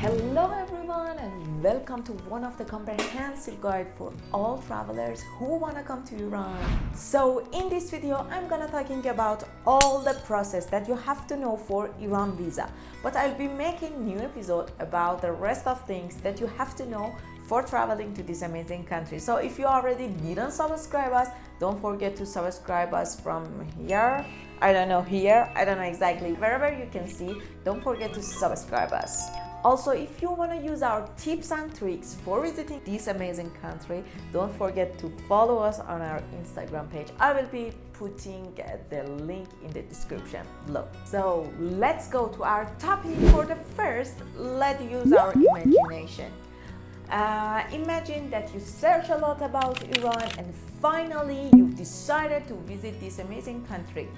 Hello everyone and welcome to one of the comprehensive guide for all travelers who want to come to Iran. So in this video I'm gonna talking about all the process that you have to know for Iran visa, but I'll be making new episode about the rest of things that you have to know for traveling to this amazing country. So if you already didn't subscribe us, don't forget to subscribe us from here. I don't know exactly, wherever you can see, don't forget to subscribe us. Also, if you want to use our tips and tricks for visiting this amazing country, don't forget to follow us on our Instagram page. I will be putting the link in the description below. So let's go to our topic. For the first, let's use our imagination. Imagine that you search a lot about Iran and finally you decided to visit this amazing country.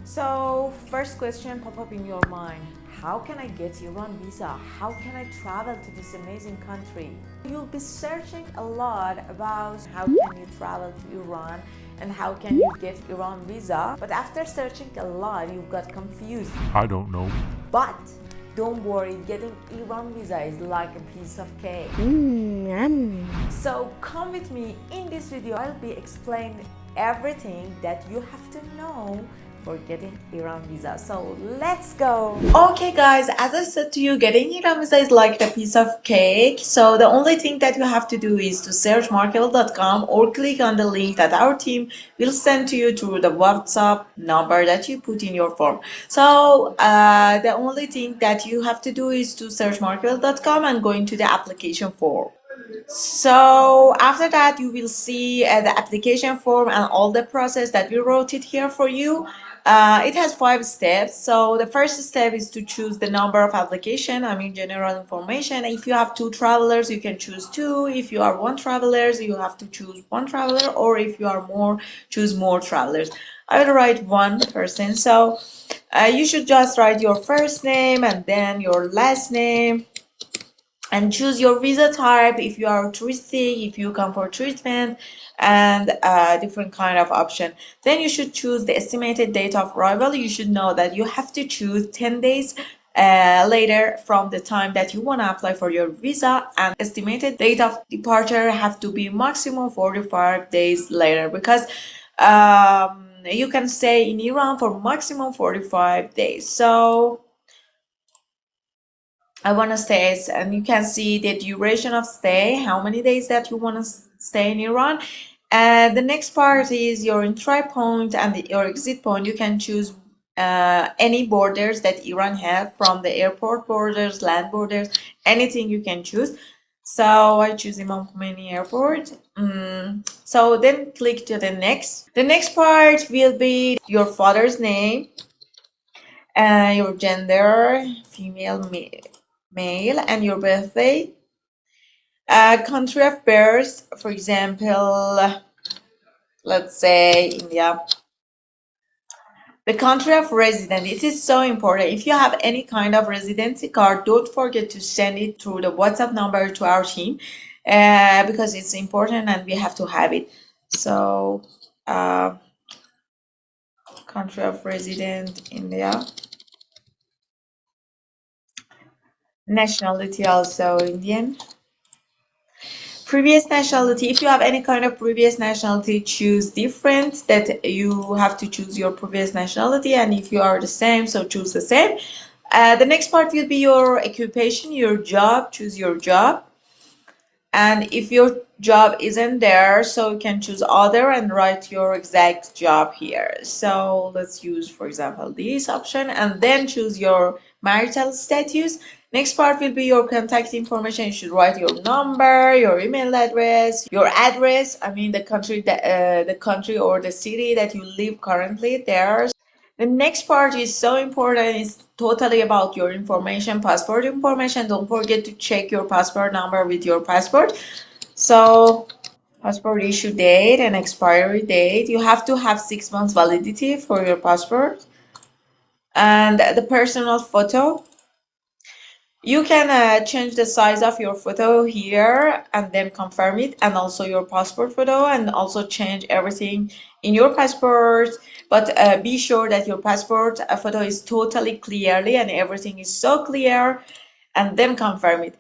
So first question pop up in your mind: how can I get Iran visa? How can I travel to this amazing country? You'll be searching a lot about how can you travel to Iran and how can you get Iran visa. But after searching a lot, you got confused. I don't know. But don't worry, getting Iran visa is like a piece of cake. So come with me in this video. I'll be explaining everything that you have to know for getting Iran visa. So let's go. Okay guys, as I said to you, getting Iran visa is like a piece of cake. So the only thing that you have to do is to search markevel.com or click on the link that our team will send to you through the WhatsApp number that you put in your form. So the only thing that you have to do is to search markevel.com and go into the application form. So after that you will see the application form and all the process that we wrote it here for you. It has 5 steps. So the first step is to choose the number of application, general information. If you have 2 travelers, you can choose 2. If you are 1 traveler, you have to choose 1 traveler, or if you are more, choose more travelers. I will write 1 person. So you should just write your first name and then your last name, and choose your visa type, if you are touristic, if you come for treatment, and different kind of option. Then you should choose the estimated date of arrival. You should know that you have to choose 10 days later from the time that you want to apply for your visa, and estimated date of departure have to be maximum 45 days later, because you can stay in Iran for maximum 45 days. So I want to stay, and you can see the duration of stay, how many days that you want to stay in Iran. And the next part is your entry point and your exit point. You can choose any borders that Iran have, from the airport borders, land borders, anything you can choose. So I choose Imam Khomeini Airport. So then click to the next. The next part will be your father's name, your gender, female, male, and your birthday. Country of birth, for example, let's say India. The country of residence, it is so important. If you have any kind of residency card, don't forget to send it through the WhatsApp number to our team, because it's important and we have to have it. So country of residence, India. Nationality also Indian. Previous nationality, if you have any kind of previous nationality, choose different, that you have to choose your previous nationality, and if you are the same, so choose the same. The next part will be your occupation, your job. Choose your job, and if your job isn't there, so you can choose other and write your exact job here. So let's use, for example, this option, and then choose your marital status. Next part will be your contact information. You should write your number, your email address, your address, the country that the country or the city that you live currently there. The next part is so important. It's totally about your information, passport information. Don't forget to check your passport number with your passport. So passport issue date and expiry date. You have to have 6 months validity for your passport. And the personal photo. You can change the size of your photo here and then confirm it, and also your passport photo, and also change everything in your passport. But be sure that your passport photo is totally clearly and everything is so clear. and then confirm it.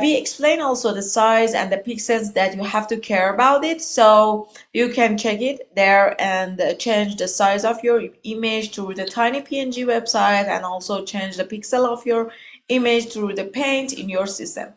We explain also the size and the pixels that you have to care about it, so you can check it there and change the size of your image through the tiny PNG website, and also change the pixel of your image through the paint in your system.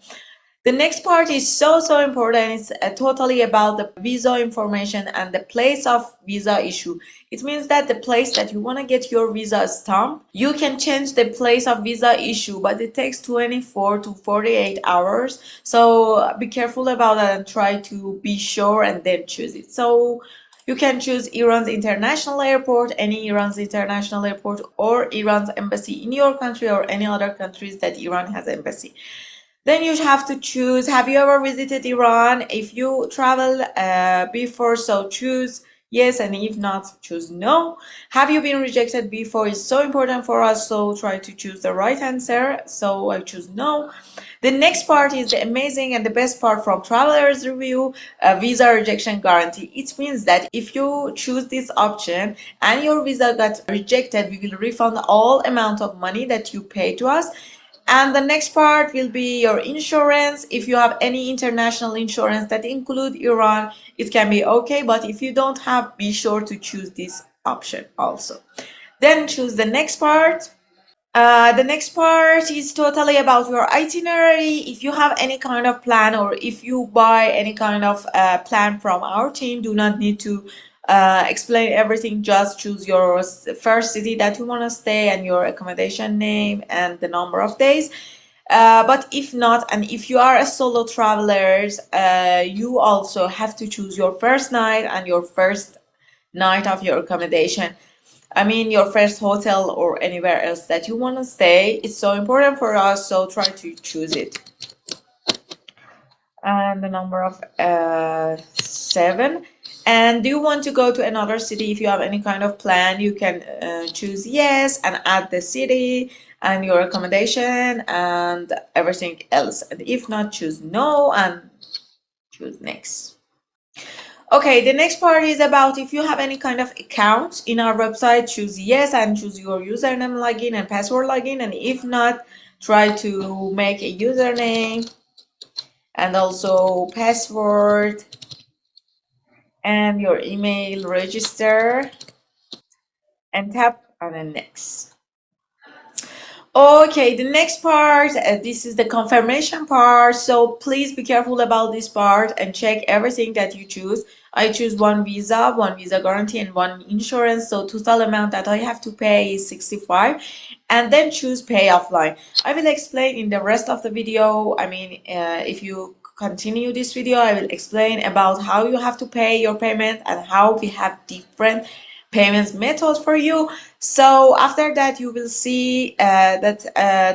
The next part is so important. It's totally about the visa information and the place of visa issue. It means that the place that you want to get your visa stamp, you can change the place of visa issue, but it takes 24 to 48 hours. So be careful about that and try to be sure and then choose it. So you can choose Iran's international airport, any Iran's international airport, or Iran's embassy in your country, or any other countries that Iran has embassy. Then you have to choose, have you ever visited Iran? If you travel before, so choose yes, and if not, choose no. Have you been rejected before? It's so important for us, so try to choose the right answer. So I choose no. The next part is the amazing and the best part from traveler's review, visa rejection guarantee. It means that if you choose this option and your visa got rejected, we will refund all amount of money that you pay to us. And the next part will be your insurance. If you have any international insurance that include Iran, it can be okay. But if you don't have, be sure to choose this option also. Then choose the next part. The next part is totally about your itinerary. If you have any kind of plan, or if you buy any kind of plan from our team, do not need to explain everything. Just choose your first city that you want to stay, and your accommodation name and the number of days. But if not, and if you are a solo travelers, you also have to choose your first night and your first night of your accommodation. I mean, your first hotel or anywhere else that you want to stay. It's so important for us, so try to choose it. And the number of 7. And do you want to go to another city? If you have any kind of plan, you can choose yes and add the city and your accommodation and everything else. And if not, choose no and choose next. Okay, the next part is about if you have any kind of account in our website, choose yes and choose your username login and password login. And if not, try to make a username and also password and your email register and tap on the next. Okay, the next part, this is the confirmation part. So please be careful about this part and check everything that you choose. I choose one visa guarantee, and one insurance. So total amount that I have to pay is 65, and then choose pay offline. I will explain in the rest of the video. I mean, if you continue this video, I will explain about how you have to pay your payment and how we have different payments methods for you. So after that, you will see that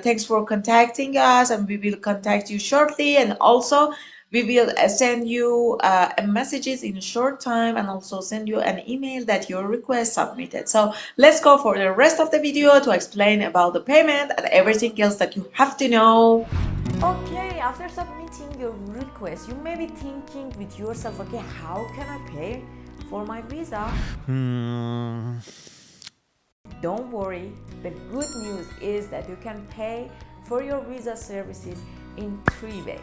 thanks for contacting us, and we will contact you shortly. And also we will send you messages in a short time, and also send you an email that your request submitted. So let's go for the rest of the video to explain about the payment and everything else that you have to know. Okay, after submitting your request, you may be thinking with yourself, okay, how can I pay for my visa? Don't worry, the good news is that you can pay for your visa services in 3 ways.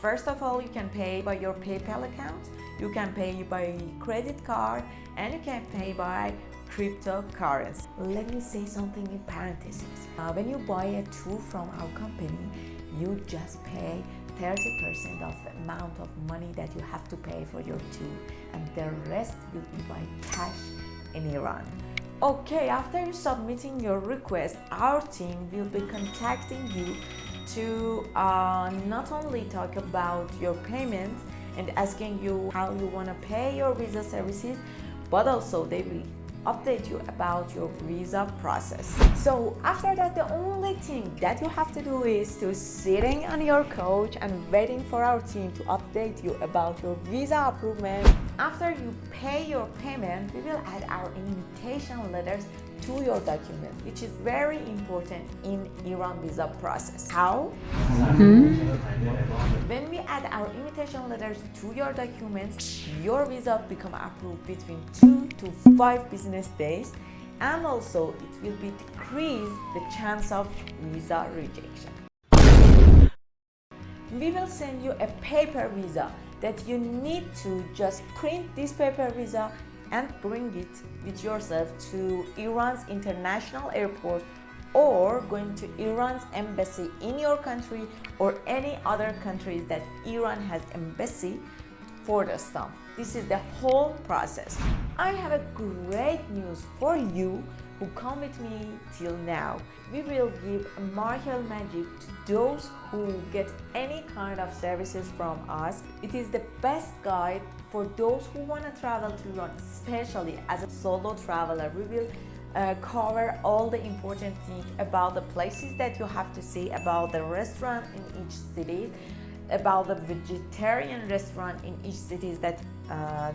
First of all, you can pay by your PayPal account, you can pay by credit card, and you can pay by cryptocurrency. Let me say something in parentheses. When you buy a tour from our company, you just pay 30% of the amount of money that you have to pay for your tour, and the rest will be by cash in Iran. Okay, after you submitting your request, our team will be contacting you to not only talk about your payment and asking you how you want to pay your visa services, but also they will update you about your visa process. So after that, the only thing that you have to do is to sitting on your couch and waiting for our team to update you about your visa approval. After you pay your payment, we will add our invitation letters to your document, which is very important in Iran visa process. How? When we add our invitation letters to your documents, your visa become approved between 2 to 5 business days, and also it will be decrease the chance of visa rejection. we will send you a paper visa that you need to just print this paper visa and bring it with yourself to Iran's international airport, or going to Iran's embassy in your country or any other countries that Iran has embassy for the stamp. This is the whole process. I have a great news for you who come with me till now. We will give a Markevel Magic to those who get any kind of services from us. It is the best guide for those who want to travel to Iran, especially as a solo traveler. We will cover all the important things about the places that you have to see, about the restaurant in each city, about the vegetarian restaurant in each city, that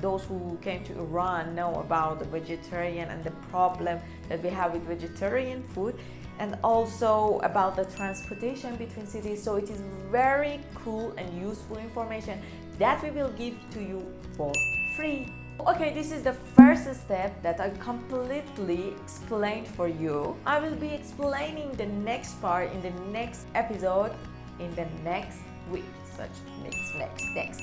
those who came to Iran know about the vegetarian and the problem that we have with vegetarian food, and also about the transportation between cities. So it is very cool and useful information that we will give to you for free. Okay, this is the first step that I completely explained for you. I will be explaining the next part in the next episode in the next week. Next.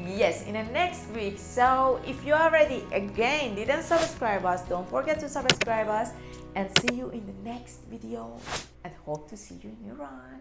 Yes, in the next week. So if you already again didn't subscribe us, don't forget to subscribe us, and see you in the next video, and hope to see you in Iran.